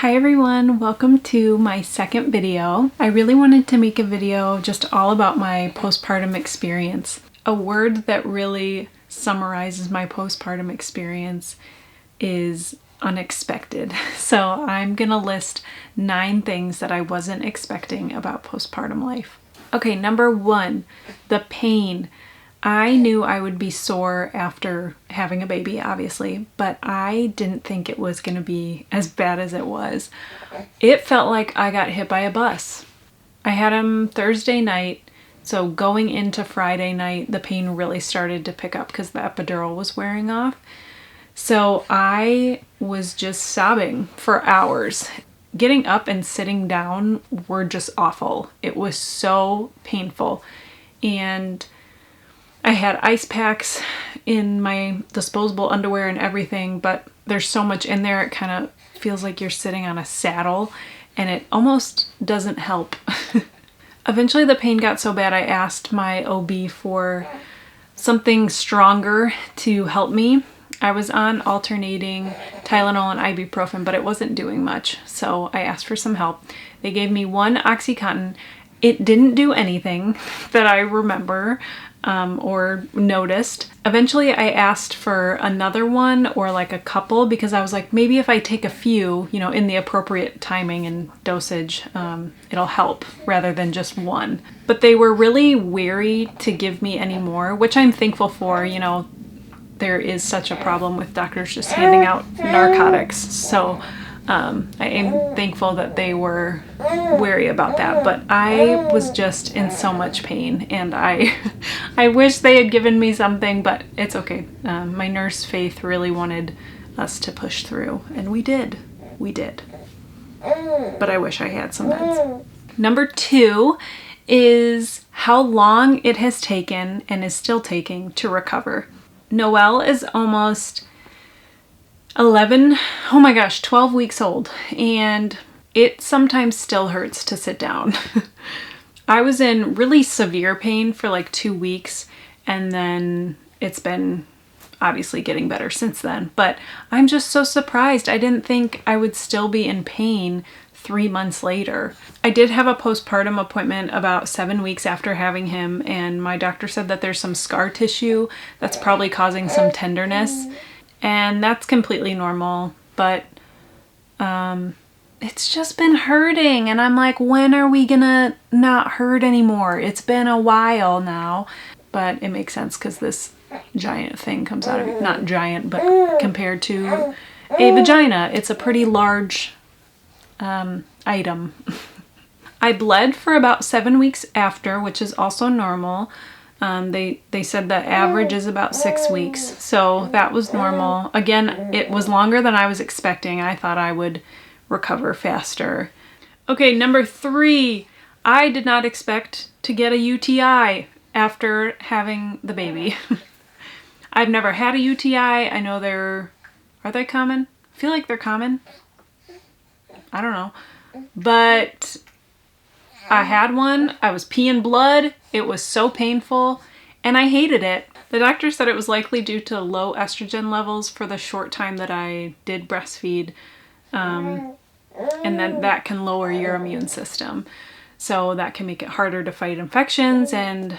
Hi everyone, welcome to my second video. I really wanted to make a video just all about my postpartum experience. A word that really summarizes my postpartum experience is unexpected. So I'm gonna list 9 things that I wasn't expecting about postpartum life. Okay, number 1, the pain. I knew I would be sore after having a baby, obviously, but I didn't think it was going to be as bad as it was. It felt like I got hit by a bus. I had him Thursday night, so going into Friday night, the pain really started to pick up because the epidural was wearing off. So I was just sobbing for hours. Getting up and sitting down were just awful. It was so painful. And I had ice packs in my disposable underwear and everything, but there's so much in there, it kind of feels like you're sitting on a saddle and it almost doesn't help. Eventually the pain got so bad I asked my OB for something stronger to help me. I was on alternating Tylenol and ibuprofen, but it wasn't doing much, so I asked for some help. They gave me 1 OxyContin. It didn't do anything that I remember or noticed. Eventually I asked for another one or like a couple because I was like, maybe if I take a few, you know, in the appropriate timing and dosage, it'll help rather than just one. But they were really wary to give me any more, which I'm thankful for. You know, there is such a problem with doctors just handing out narcotics. So I am thankful that they were wary about that, but I was just in so much pain and I wish they had given me something, but it's okay. My nurse Faith really wanted us to push through and we did. But I wish I had some meds. Number 2 is how long it has taken and is still taking to recover. Noelle is almost 12 weeks old, and it sometimes still hurts to sit down. I was in really severe pain for like 2 weeks, and then it's been obviously getting better since then, but I'm just so surprised. I didn't think I would still be in pain 3 months later. I did have a postpartum appointment about 7 weeks after having him, and my doctor said that there's some scar tissue that's probably causing some tenderness. And that's completely normal, but it's just been hurting. And I'm like, when are we gonna not hurt anymore? It's been a while now. But it makes sense because this giant thing comes out of it. Not giant, but compared to a vagina, it's a pretty large item. I bled for about 7 weeks after, which is also normal. They said the average is about 6 weeks, so that was normal. Again, it was longer than I was expecting. I thought I would recover faster. Okay, number 3, I did not expect to get a UTI after having the baby. I've never had a UTI. I know are they common? I feel like they're common. I don't know. But I had one, I was peeing blood, it was so painful, and I hated it. The doctor said it was likely due to low estrogen levels for the short time that I did breastfeed, and then that can lower your immune system. So that can make it harder to fight infections, and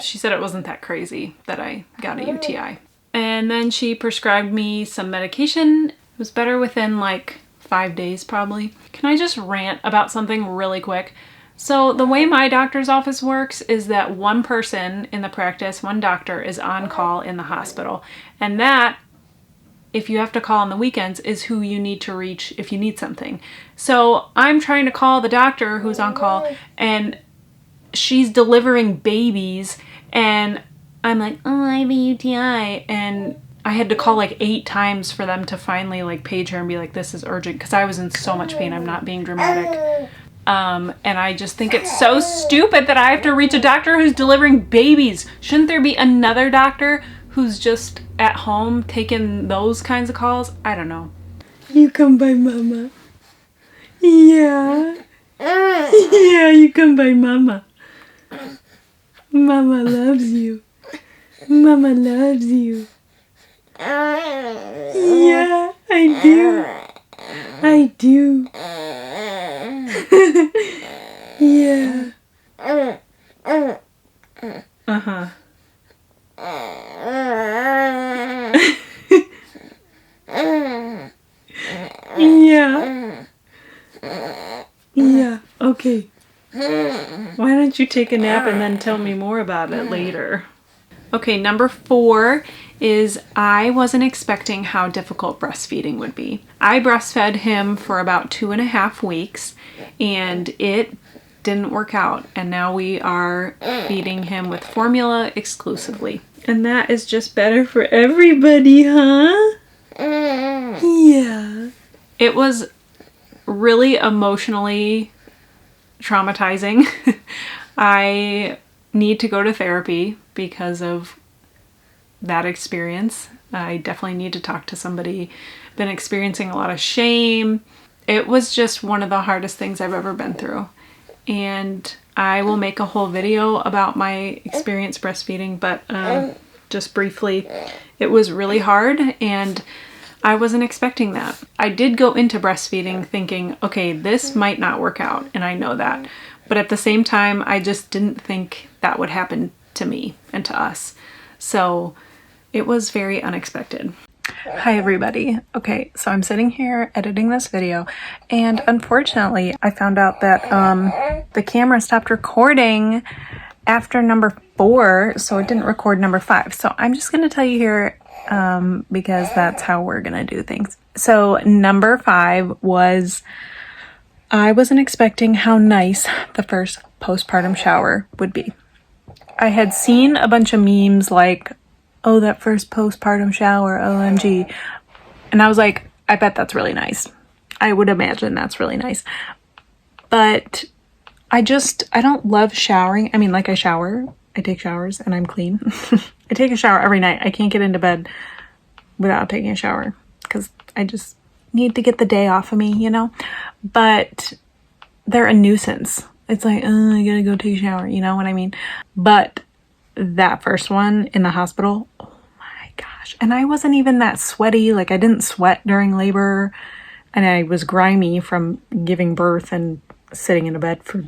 she said it wasn't that crazy that I got a UTI. And then she prescribed me some medication. It was better within like 5 days probably. Can I just rant about something really quick? So the way my doctor's office works is that one person in the practice, one doctor, is on call in the hospital. And that, if you have to call on the weekends, is who you need to reach if you need something. So I'm trying to call the doctor who's on call and she's delivering babies and I'm like, oh, I have a UTI, and I had to call like 8 times for them to finally like page her and be like, this is urgent, because I was in so much pain. I'm not being dramatic. And I just think it's so stupid that I have to reach a doctor who's delivering babies. Shouldn't there be another doctor who's just at home taking those kinds of calls? I don't know. You come by mama. Yeah. Yeah, you come by mama. Mama loves you. Mama loves you. Yeah, I do. I do. Yeah. Uh-huh. Yeah. Yeah. Okay. Why don't you take a nap and then tell me more about it later? Okay, number 4 is I wasn't expecting how difficult breastfeeding would be. I breastfed him for about 2.5 weeks and it didn't work out. And now we are feeding him with formula exclusively. And that is just better for everybody, huh? Yeah. It was really emotionally traumatizing. I need to go to therapy because of that experience. I definitely need to talk to somebody. Been experiencing a lot of shame. It was just one of the hardest things I've ever been through. And I will make a whole video about my experience breastfeeding, but just briefly, it was really hard and I wasn't expecting that. I did go into breastfeeding thinking, okay, this might not work out, and I know that. But at the same time, I just didn't think that would happen to me and to us. So it was very unexpected. Hi everybody. Okay, so I'm sitting here editing this video, and unfortunately I found out that the camera stopped recording after number 4, so it didn't record number 5. So I'm just going to tell you here because that's how we're gonna do things. So number 5 was I wasn't expecting how nice the first postpartum shower would be. I had seen a bunch of memes like, oh, that first postpartum shower, OMG. And I was like, I bet that's really nice. I would imagine that's really nice. But I don't love showering. I mean, like I shower, I take showers and I'm clean. I take a shower every night. I can't get into bed without taking a shower because I just need to get the day off of me, you know? But they're a nuisance. It's like, oh, I gotta go take a shower, you know what I mean? But that first one in the hospital, oh my gosh. And I wasn't even that sweaty. Like I didn't sweat during labor and I was grimy from giving birth and sitting in a bed for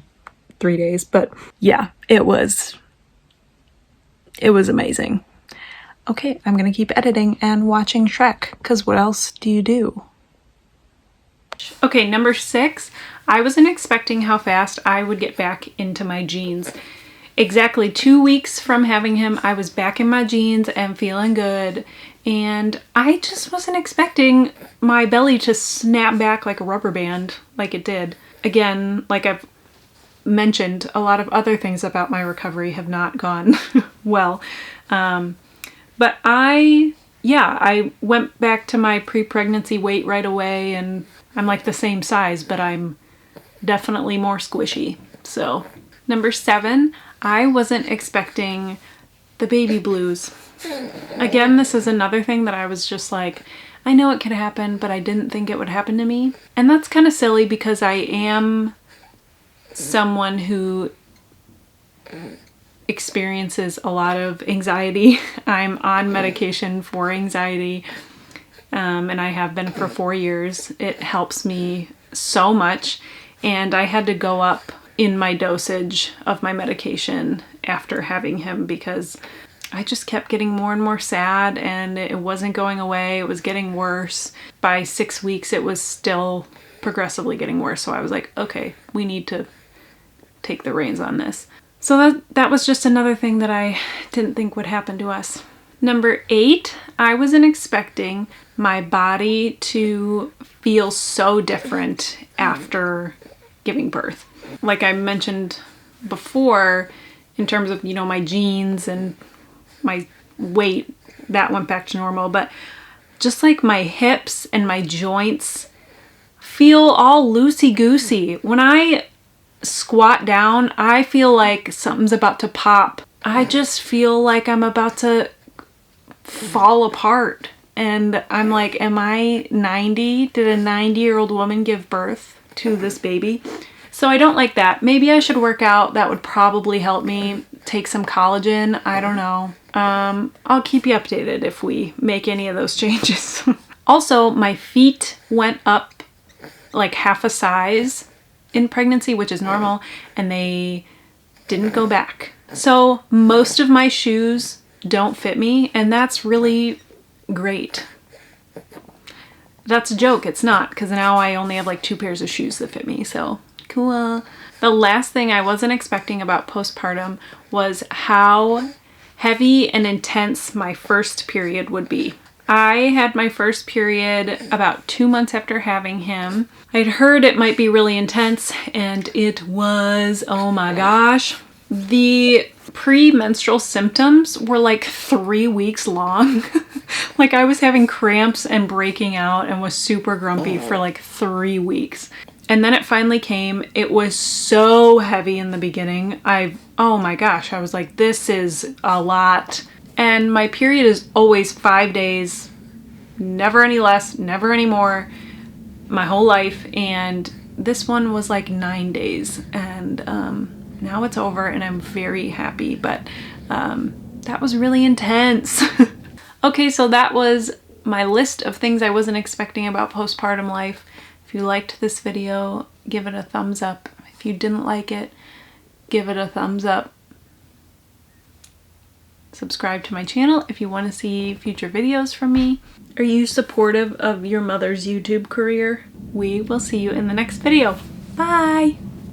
3 days. But yeah, it was amazing. Okay, I'm gonna keep editing and watching Shrek, because what else do you do? Okay, number 6, I wasn't expecting how fast I would get back into my jeans. Exactly 2 weeks from having him, I was back in my jeans and feeling good, and I just wasn't expecting my belly to snap back like a rubber band like it did. Again, like I've mentioned, a lot of other things about my recovery have not gone well. But I went back to my pre-pregnancy weight right away, and I'm like the same size, but I'm definitely more squishy. So, number 7, I wasn't expecting the baby blues. Again, this is another thing that I was just like, I know it could happen, but I didn't think it would happen to me. And that's kind of silly because I am someone who experiences a lot of anxiety. I'm on medication for anxiety, and I have been for 4 years. It helps me so much, and I had to go up in my dosage of my medication after having him because I just kept getting more and more sad and it wasn't going away. It was getting worse. By 6 weeks, it was still progressively getting worse. So I was like, okay, we need to take the reins on this. So that was just another thing that I didn't think would happen to us. Number 8, I wasn't expecting my body to feel so different after giving birth. Like I mentioned before, in terms of, my jeans and my weight, that went back to normal, but just like my hips and my joints feel all loosey-goosey. When I squat down, I feel like something's about to pop. I just feel like I'm about to fall apart. And I'm like, am I 90? Did a 90-year-old woman give birth to this baby? So I don't like that. Maybe I should work out. That would probably help me. Take some collagen. I don't know. I'll keep you updated if we make any of those changes. Also, my feet went up like half a size in pregnancy, which is normal, and they didn't go back. So most of my shoes don't fit me, and that's really great. That's a joke, it's not, because now I only have like 2 pairs of shoes that fit me, so cool. The last thing I wasn't expecting about postpartum was how heavy and intense my first period would be. I had my first period about 2 months after having him. I'd heard it might be really intense, and it was, oh my gosh. The premenstrual symptoms were like 3 weeks long. Like I was having cramps and breaking out and was super grumpy for like 3 weeks. And then it finally came. It was so heavy in the beginning. Oh my gosh, I was like, this is a lot. And my period is always 5 days, never any less, never any more, my whole life. And this one was like 9 days. And now it's over and I'm very happy, but that was really intense. Okay, so that was my list of things I wasn't expecting about postpartum life. If you liked this video, give it a thumbs up. If you didn't like it, give it a thumbs up. Subscribe to my channel if you want to see future videos from me. Are you supportive of your mother's YouTube career? We will see you in the next video. Bye!